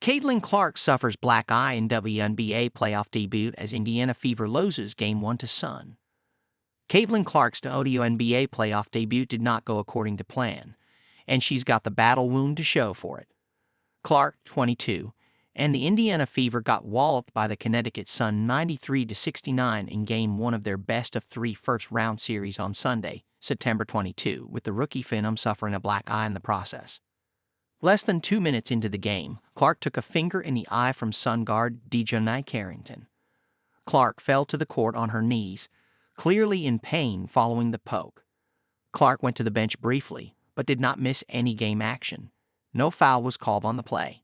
Caitlin Clark suffers black eye in WNBA playoff debut as Indiana Fever loses Game 1 to Sun. Caitlin Clark's WNBA playoff debut did not go according to plan, and she's got the battle wound to show for it. Clark, 22, and the Indiana Fever got walloped by the Connecticut Sun 93-69 in Game 1 of their best-of-3 first-round series on Sunday, September 22, with the rookie phenom suffering a black eye in the process. Less than 2 minutes into the game, Clark took a finger in the eye from Sun guard Dejanay Carrington. Clark fell to the court on her knees, clearly in pain following the poke. Clark went to the bench briefly, but did not miss any game action. No foul was called on the play.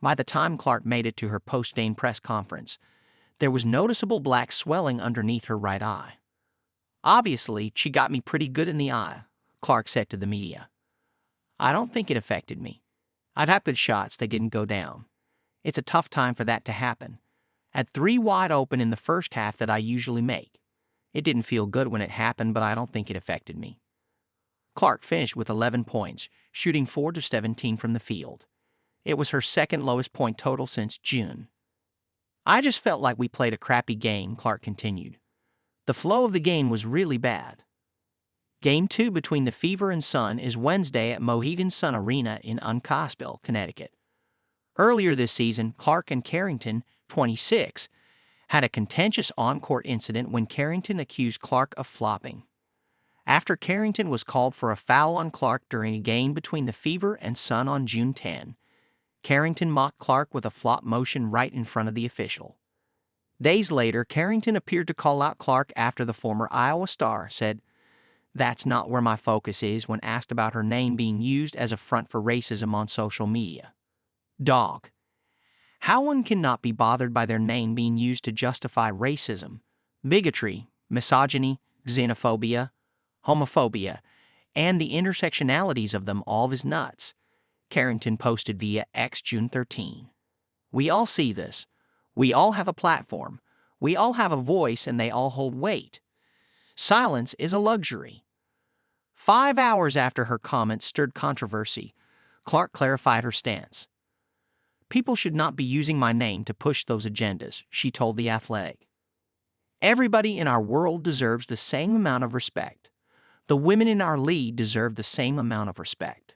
By the time Clark made it to her post-game press conference, there was noticeable black swelling underneath her right eye. "Obviously, she got me pretty good in the eye," Clark said to the media. "I don't think it affected me. I'd have good shots, they didn't go down. It's a tough time for that to happen. Had 3 wide open in the first half that I usually make. It didn't feel good when it happened, but I don't think it affected me." Clark finished with 11 points, shooting 4 of 17 from the field. It was her second lowest point total since June. "I just felt like we played a crappy game," Clark continued. "The flow of the game was really bad." Game 2 between the Fever and Sun is Wednesday at Mohegan Sun Arena in Uncasville, Connecticut. Earlier this season, Clark and Carrington, 26, had a contentious on-court incident when Carrington accused Clark of flopping. After Carrington was called for a foul on Clark during a game between the Fever and Sun on June 10, Carrington mocked Clark with a flop motion right in front of the official. Days later, Carrington appeared to call out Clark after the former Iowa star said, "That's not where my focus is," when asked about her name being used as a front for racism on social media. Dog. How one cannot be bothered by their name being used to justify racism, bigotry, misogyny, xenophobia, homophobia, and the intersectionalities of them all is nuts, Carrington posted via X June 13. "We all see this. We all have a platform. We all have a voice, and they all hold weight. Silence is a luxury." 5 hours after her comments stirred controversy, Clark clarified her stance. "People should not be using my name to push those agendas," she told The Athletic. "Everybody in our world deserves the same amount of respect. The women in our league deserve the same amount of respect."